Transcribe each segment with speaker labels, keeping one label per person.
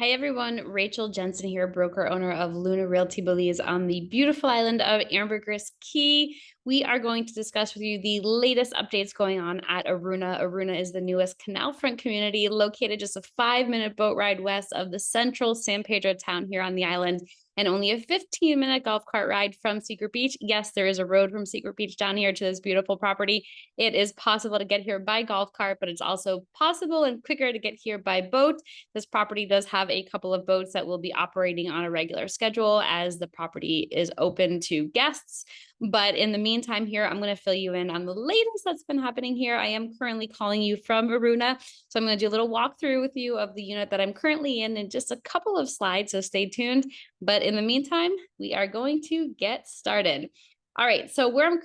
Speaker 1: Hi everyone, Rachel Jensen here, broker owner of Luna Realty Belize on the beautiful island of Ambergris Key. We are going to discuss with you the latest updates going on at Aruna. Aruna is the newest canal front community located just a 5-minute boat ride west of the central San Pedro town here on the island, and only a 15-minute golf cart ride from Secret Beach. Yes, there is a road from Secret Beach down here to this beautiful property. It is possible to get here by golf cart, but it's also possible and quicker to get here by boat. This property does have a couple of boats that will be operating on a regular schedule as the property is open to guests. But in the meantime here, I'm going to fill you in on the latest that's been happening here. I am currently calling you from Aruna. So I'm going to do a little walkthrough with you of the unit that I'm currently in just a couple of slides. So stay tuned. But in the meantime, we are going to get started. All right. So where I'm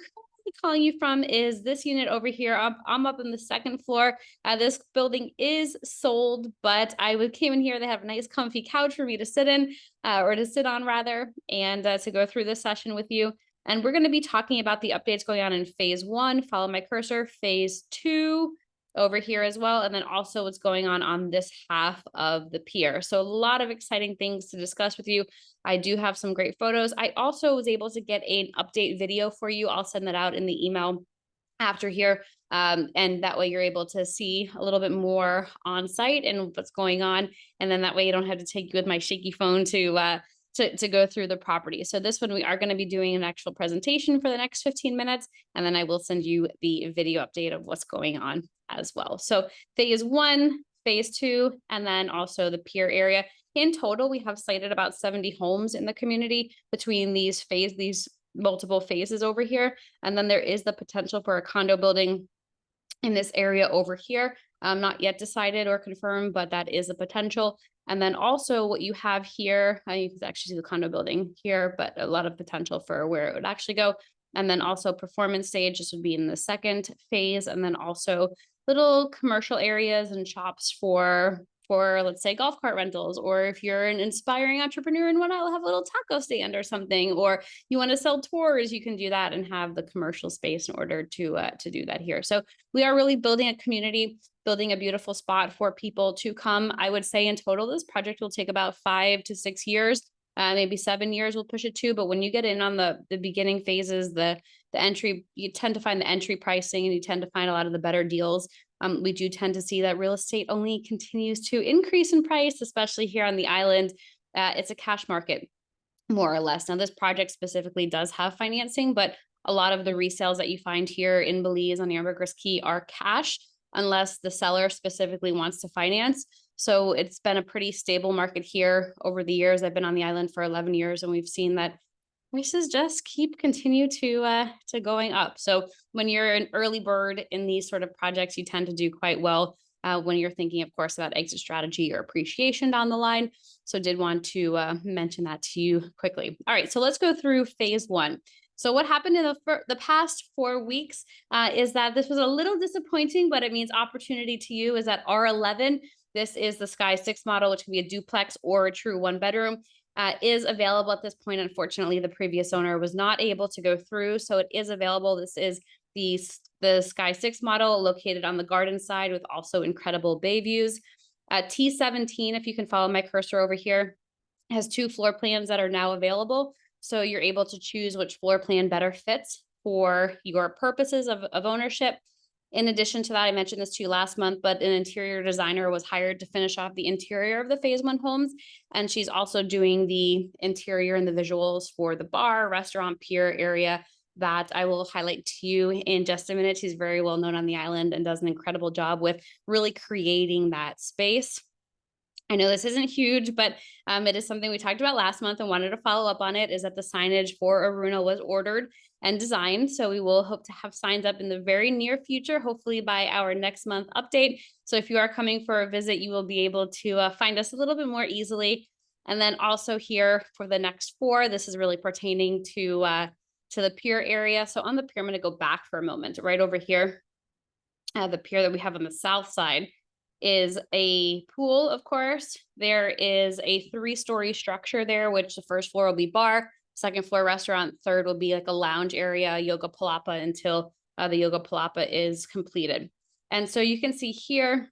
Speaker 1: calling you from is this unit over here. I'm up on the second floor. This building is sold, but I came in here. They have a nice comfy couch for me to sit in, or to sit on rather, and to go through this session with you. And we're going to be talking about the updates going on in phase 1. Follow my cursor. Phase 2 over here as well. And then also what's going on this half of the pier. So a lot of exciting things to discuss with you. I do have some great photos. I also was able to get an update video for you. I'll send that out in the email after here. And that way you're able to see a little bit more on site and what's going on. And then that way you don't have to take you with my shaky phone to go through the property. So this one, we are going to be doing an actual presentation for the next 15 minutes, and then I will send you the video update of what's going on as well. So phase 1, phase 2, and then also the pier area. In total, we have sited about 70 homes in the community between these multiple phases over here. And then there is the potential for a condo building in this area over here. Not yet decided or confirmed, but that is a potential. And then also what you have here, you can actually see the condo building here, but a lot of potential for where it would actually go. And then also performance stage, this would be in the second phase. And then also little commercial areas and shops for let's say golf cart rentals, or if you're an inspiring entrepreneur and want to have a little taco stand or something, or you want to sell tours, you can do that and have the commercial space in order to do that here. So we are really building a community, building a beautiful spot for people to come. I would say in total, this project will take about 5 to 6 years, maybe 7 years we'll push it to. But when you get in on the beginning phases, the entry, you tend to find the entry pricing and you tend to find a lot of the better deals. We do tend to see that real estate only continues to increase in price, especially here on the island. It's a cash market, more or less. Now, this project specifically does have financing, but a lot of the resales that you find here in Belize on the Ambergris Key are cash, unless the seller specifically wants to finance. So it's been a pretty stable market here over the years. I've been on the island for 11 years, and we've seen that prices just continue to going up. So when you're an early bird in these sort of projects, you tend to do quite well when you're thinking, of course, about exit strategy or appreciation down the line. So did want to mention that to you quickly. All right, so let's go through phase 1. So what happened in the past 4 weeks is that this was a little disappointing, but it means opportunity to you, is that R11. This is the Sky 6 model, which can be a duplex or a true 1-bedroom. Is available at this point. Unfortunately, the previous owner was not able to go through, so it is available. This is the Sky 6 model located on the garden side with also incredible bay views. T17, if you can follow my cursor over here, has 2 floor plans that are now available. So you're able to choose which floor plan better fits for your purposes of ownership. In addition to that, I mentioned this to you last month, but an interior designer was hired to finish off the interior of the phase 1 homes. And she's also doing the interior and the visuals for the bar, restaurant, pier area that I will highlight to you in just a minute. She's very well known on the island and does an incredible job with really creating that space. I know this isn't huge, but it is something we talked about last month and wanted to follow up on it, is that the signage for Aruna was ordered and designed. So we will hope to have signs up in the very near future, hopefully by our next month update. So if you are coming for a visit, you will be able to find us a little bit more easily. And then also here for the next 4, this is really pertaining to the pier area. So on the pier, I'm going to go back for a moment. Right over here, the pier that we have on the south side is a pool, of course. There is a 3-story structure there, which the first floor will be bar, second floor restaurant, third will be like a lounge area, yoga palapa, until the yoga palapa is completed. And so you can see here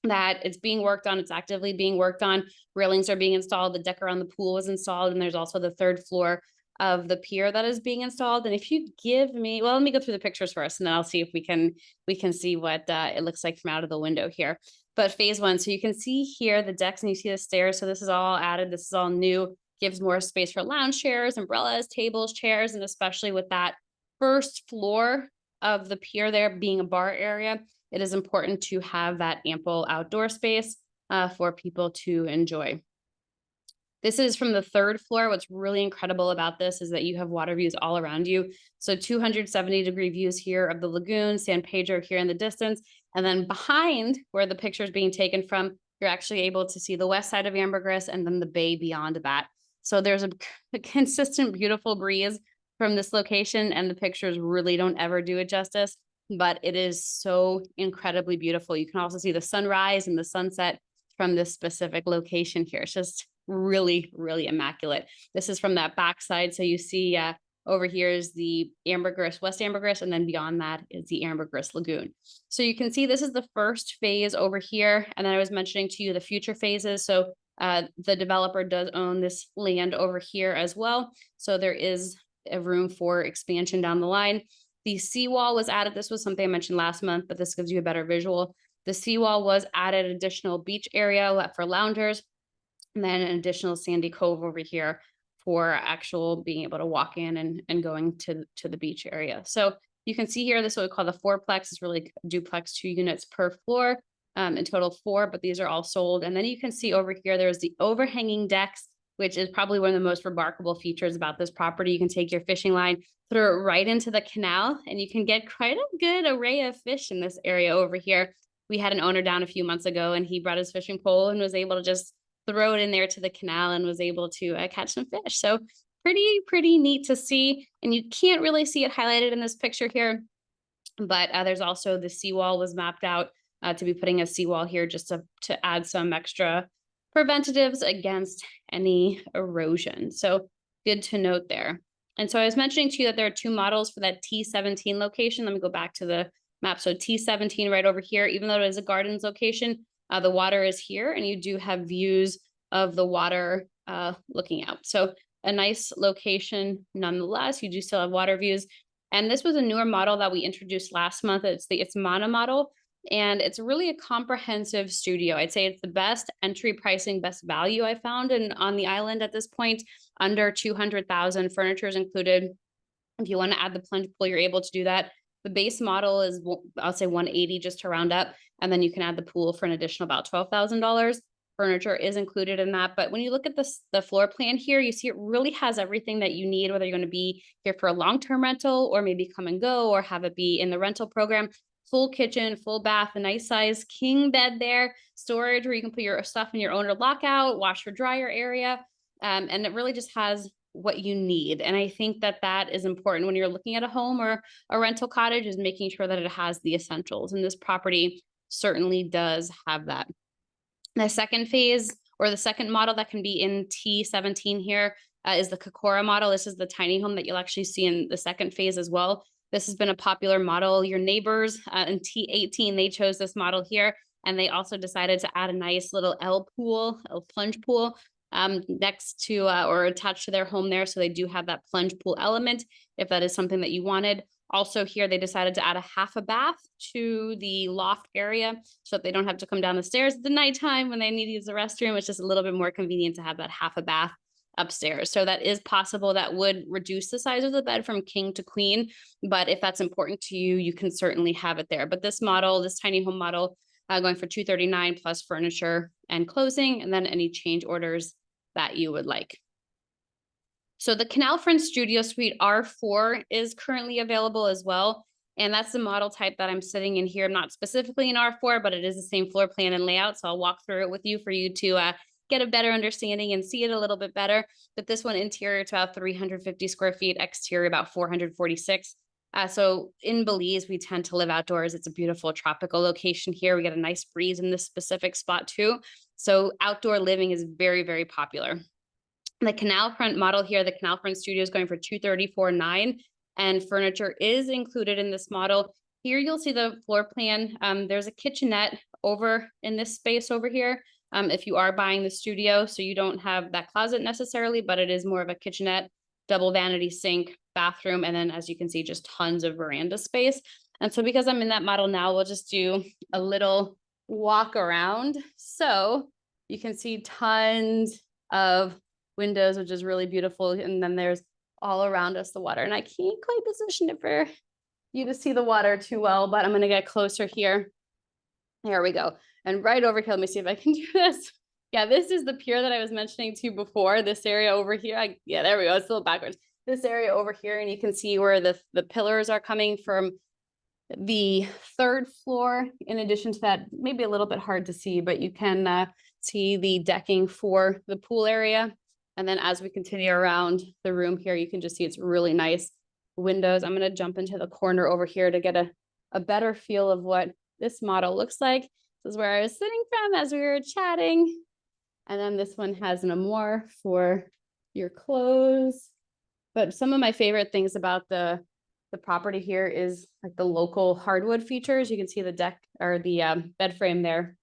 Speaker 1: that it's being worked on. It's actively being worked on. Railings are being installed. The deck around the pool was installed. And there's also the third floor of the pier that is being installed. And if you give me, well, let me go through the pictures first, and then I'll see if we can see what it looks like from out of the window here. But phase one, so you can see here the decks and you see the stairs. So this is all added. This is all new. Gives more space for lounge chairs, umbrellas, tables, chairs, and especially with that first floor of the pier there being a bar area, it is important to have that ample outdoor space for people to enjoy. This is from the third floor. What's really incredible about this is that you have water views all around you. So 270-degree views here of the lagoon, San Pedro here in the distance. And then behind where the picture is being taken from, you're actually able to see the west side of Ambergris and then the bay beyond that. So there's a consistent, beautiful breeze from this location, and the pictures really don't ever do it justice, but it is so incredibly beautiful. You can also see the sunrise and the sunset from this specific location here. It's just really, really immaculate. This is from that backside. So you see over here is the Ambergris, West Ambergris, and then beyond that is the Ambergris Lagoon. So you can see this is the first phase over here. And then I was mentioning to you the future phases. So the developer does own this land over here as well. So there is a room for expansion down the line. The seawall was added. This was something I mentioned last month, but this gives you a better visual. The seawall was added, additional beach area for loungers, and then an additional sandy cove over here for actual being able to walk in and going to the beach area. So you can see here, this is what we call the fourplex. It's really duplex, 2 units per floor, in total 4, but these are all sold. And then you can see over here, there's the overhanging decks, which is probably one of the most remarkable features about this property. You can take your fishing line, throw it right into the canal, and you can get quite a good array of fish in this area over here. We had an owner down a few months ago, and he brought his fishing pole and was able to just throw it in there to the canal and was able to catch some fish. So pretty neat to see. And you can't really see it highlighted in this picture here, but there's also the seawall was mapped out to be putting a seawall here just to add some extra preventatives against any erosion. So good to note there. And so I was mentioning to you that there are 2 models for that T17 location. Let me go back to the map. So T17 right over here, even though it is a gardens location, the water is here and you do have views of the water looking out. So a nice location nonetheless. You do still have water views. And this was a newer model that we introduced last month. It's Mana model. And it's really a comprehensive studio. I'd say it's the best entry pricing, best value I found on the island at this point. Under 200,000, furniture is included. If you want to add the plunge pool, you're able to do that. The base model is, I'll say 180 just to round up. And then you can add the pool for an additional about $12,000. Furniture is included in that. But when you look at the floor plan here, you see it really has everything that you need, whether you're going to be here for a long-term rental or maybe come and go or have it be in the rental program. Full kitchen, full bath, a nice size king bed there, storage where you can put your stuff in your owner lockout, washer dryer area. And it really just has what you need. And I think that that is important when you're looking at a home or a rental cottage, is making sure that it has the essentials. And this property certainly does have that. The second phase, or the second model that can be in T17 here, is the Kokora model. This is the tiny home that you'll actually see in the second phase as well. This has been a popular model. Your neighbors in T18, they chose this model here, and they also decided to add a nice little L pool, a plunge pool, next to or attached to their home there. So they do have that plunge pool element if that is something that you wanted. Also here, they decided to add a half a bath to the loft area so that they don't have to come down the stairs at the nighttime when they need to use the restroom. It's just a little bit more convenient to have that half a bath upstairs. So that is possible. That would reduce the size of the bed from king to queen. But if that's important to you, you can certainly have it there. But this model, this tiny home model, going for $239 plus furniture and closing, and then any change orders that you would like. So the Canal Front Studio Suite R4 is currently available as well. And that's the model type that I'm sitting in here. Not specifically in R4, but it is the same floor plan and layout. So I'll walk through it with you for you to get a better understanding and see it a little bit better. But this one, interior, it's about 350 square feet, exterior about 446. So in Belize, we tend to live outdoors. It's a beautiful tropical location here. We get a nice breeze in this specific spot too. So outdoor living is very, very popular. The Canal Front model here, the Canal Front Studio, is going for $234,900, and furniture is included in this model. Here you'll see the floor plan. There's a kitchenette over in this space over here. If you are buying the studio, so you don't have that closet necessarily, but it is more of a kitchenette, double vanity sink, bathroom, and then as you can see, just tons of veranda space. And so because I'm in that model now, we'll just do a little walk around. So you can see tons of windows, which is really beautiful. And then there's all around us the water. And I can't quite position it for you to see the water too well, but I'm going to get closer here. There we go. And right over here, let me see if I can do this. Yeah, this is the pier that I was mentioning to you before. This area over here. Yeah, there we go. It's a little backwards. This area over here, and you can see where the pillars are coming from the third floor. In addition to that, maybe a little bit hard to see, but you can see the decking for the pool area. And then as we continue around the room here, you can just see it's really nice windows. I'm going to jump into the corner over here to get a better feel of what this model looks like. This is where I was sitting from as we were chatting. And then this one has an armoire for your clothes. But some of my favorite things about the property here is like the local hardwood features. You can see the deck or the bed frame there,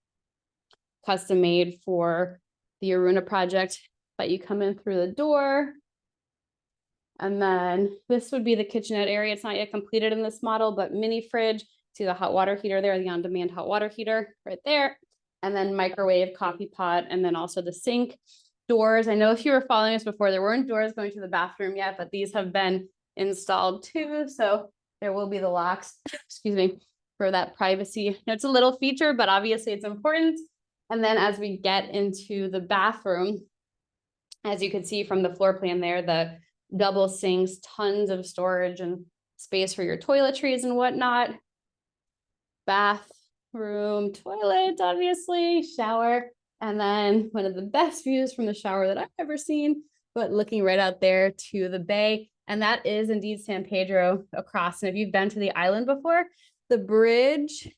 Speaker 1: custom made for the Aruna project. But you come in through the door. And then this would be the kitchenette area. It's not yet completed in this model, but mini fridge. See the hot water heater there, the on-demand hot water heater right there. And then microwave, coffee pot, and then also the sink. Doors. I know if you were following us before, there weren't doors going to the bathroom yet, but these have been installed too. So there will be the locks, excuse me, for that privacy. It's a little feature, but obviously it's important. And then as we get into the bathroom, as you can see from the floor plan there, the double sinks, tons of storage and space for your toiletries and whatnot. Bathroom, toilet, obviously, shower. And then one of the best views from the shower that I've ever seen, but looking right out there to the bay. And that is indeed San Pedro across. And if you've been to the island before, the bridge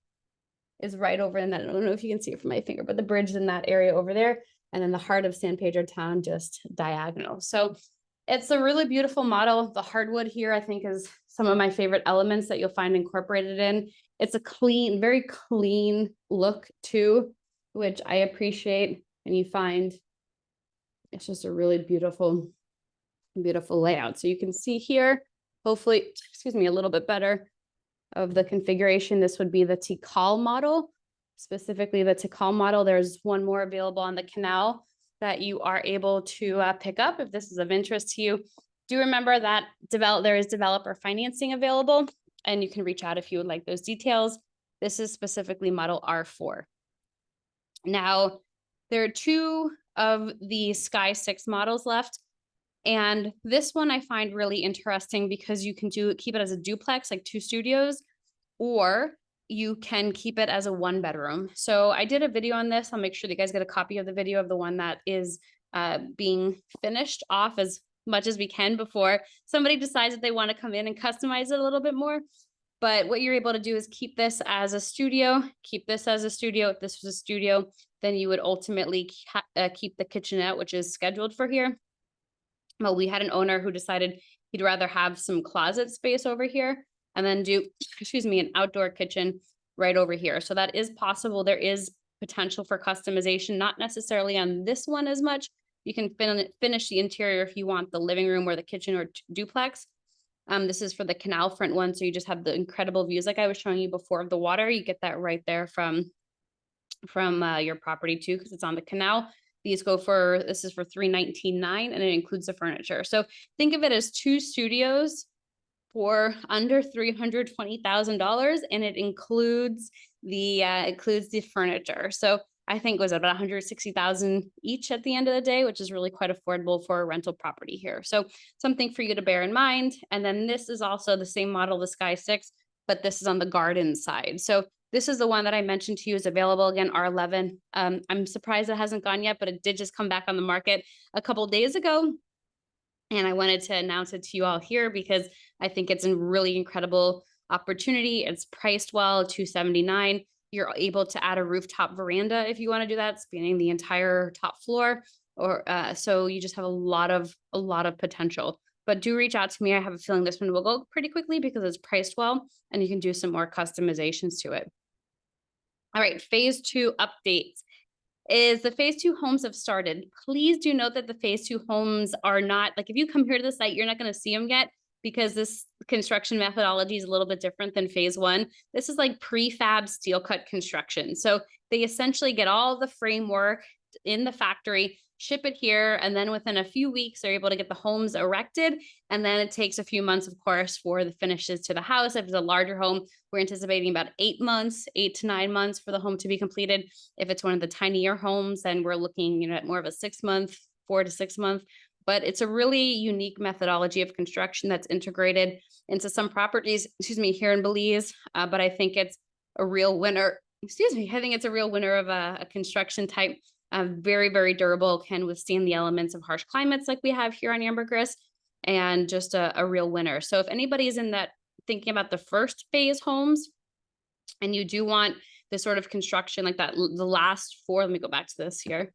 Speaker 1: is right over in that. I don't know if you can see it from my finger, but the bridge is in that area over there. And then the heart of San Pedro town, just diagonal. So it's a really beautiful model. The hardwood here, I think, is some of my favorite elements that you'll find incorporated in. It's a clean, very clean look too, which I appreciate. And you find it's just a really beautiful, beautiful layout. So you can see here, hopefully, excuse me, a little bit better of the configuration. This would be the Tikal model, specifically the Tikal model. There's one more available on the canal that you are able to pick up if this is of interest to you. Do remember that there is developer financing available, and you can reach out if you would like those details. This is specifically model R4. Now, there are two of the Sky 6 models left. And this one I find really interesting because you can keep it as a duplex, like 2 studios, or you can keep it as a 1-bedroom. So I did a video on this. I'll make sure that you guys get a copy of the video of the one that is being finished off as much as we can before somebody decides that they want to come in and customize it a little bit more. But what you're able to do is keep this as a studio, keep this as a studio. If this was a studio, then you would ultimately keep the kitchenette, which is scheduled for here. Well, we had an owner who decided he'd rather have some closet space over here and then do, excuse me, an outdoor kitchen right over here. So that is possible. There is potential for customization, not necessarily on this one as much. You can finish the interior if you want the living room or the kitchen or duplex. This is for the canal front one. So you just have the incredible views like I was showing you before of the water. You get that right there from your property too, because it's on the canal. These go for, this is for $319.9 and it includes the furniture. So think of it as 2 studios for under $320,000, and it includes the furniture. So I think it was about $160,000 each at the end of the day, which is really quite affordable for a rental property here. So something for you to bear in mind. And then this is also the same model, the Sky 6, but this is on the garden side. So this is the one that I mentioned to you is available again, R11. I'm surprised it hasn't gone yet, but it did just come back on the market a couple of days ago. And I wanted to announce it to you all here because I think it's a really incredible opportunity. It's priced well, $279. You're able to add a rooftop veranda if you want to do that, spanning the entire top floor. Or so you just have a lot of potential. but do reach out to me. I have a feeling this one will go pretty quickly because it's priced well and you can do some more customizations to it. All right, phase two updates is the phase two homes have started. Please do note that the phase two homes are not, like if you come here to the site, you're not going to see them yet because this construction methodology is a little bit different than phase one. This is like prefab steel cut construction. So they essentially get all the framework in the factory, ship it here, and then within a few weeks, they're able to get the homes erected. And then it takes a few months, of course, for the finishes to the house. If it's a larger home, we're anticipating about 8 months, 8 to 9 months for the home to be completed. If it's one of the tinier homes, then we're looking, at more of a 6 month, 4 to 6 month. But it's a really unique methodology of construction that's integrated into some properties, here in Belize. But I think it's a real winner. I think it's a real winner of a construction type. Very, very durable, can withstand the elements of harsh climates like we have here on Ambergris, and just a real winner. So if anybody's in that thinking about the first phase homes and you do want this sort of construction like that, the last four, let me go back to this here.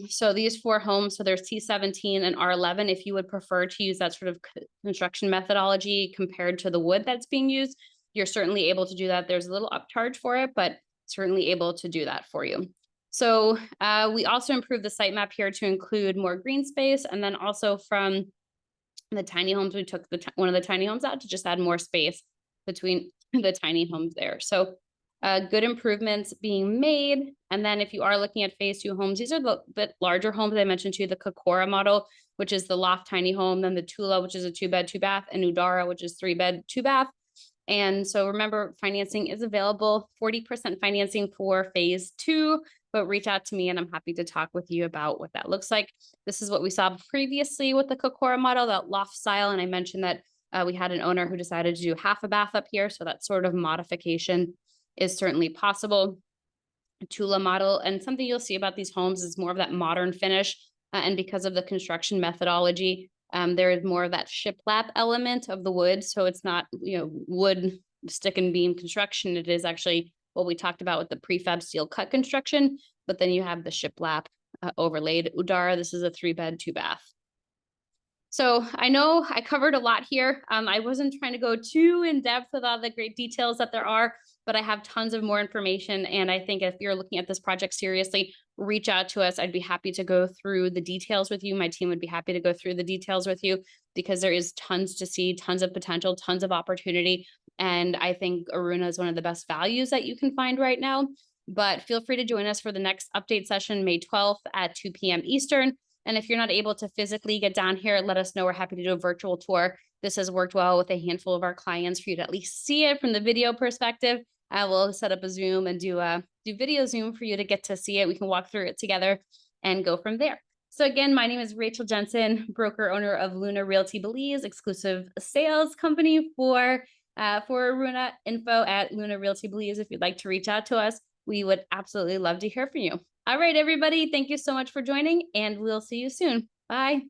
Speaker 1: So these four homes, so there's T17 and R11. If you would prefer to use that sort of construction methodology compared to the wood that's being used, you're certainly able to do that. There's a little upcharge for it, but certainly able to do that for you. So we also improved the site map here to include more green space. And then also from the tiny homes, we took one of the tiny homes out to just add more space between the tiny homes there. So good improvements being made. And then if you are looking at phase two homes, these are the bit larger homes I mentioned to you, the Kokora model, which is the loft tiny home, then the Tula, which is a 2-bed, 2-bath, and Udara, which is 3-bed, 2-bath. And so remember, financing is available, 40% financing for phase two, but reach out to me and I'm happy to talk with you about what that looks like. This is what we saw previously with the Kokora model, that loft style. And I mentioned that we had an owner who decided to do half a bath up here. So that sort of modification is certainly possible. A Tula model, and something you'll see about these homes is more of that modern finish. And because of the construction methodology, there is more of that shiplap element of the wood. So it's not, wood stick and beam construction. It is actually what we talked about with the prefab steel cut construction, but then you have the shiplap overlaid. Udara, this is a 3-bed, 2-bath. So I know I covered a lot here. I wasn't trying to go too in depth with all the great details that there are, but I have tons of more information. And I think if you're looking at this project seriously, reach out to us. I'd be happy to go through the details with you. My team would be happy to go through the details with you because there is tons to see, tons of potential, tons of opportunity. And I think Aruna is one of the best values that you can find right now. But feel free to join us for the next update session, May 12th at 2 p.m. Eastern. And if you're not able to physically get down here, let us know. We're happy to do a virtual tour. This has worked well with a handful of our clients for you to at least see it from the video perspective. I will set up a Zoom and do video Zoom for you to get to see it. We can walk through it together and go from there. So again, my name is Rachel Jensen, broker owner of Luna Realty Belize, exclusive sales company for Aruna. Info at Luna Realty Belize. If you'd like to reach out to us, we would absolutely love to hear from you. All right, everybody. Thank you so much for joining, and we'll see you soon. Bye.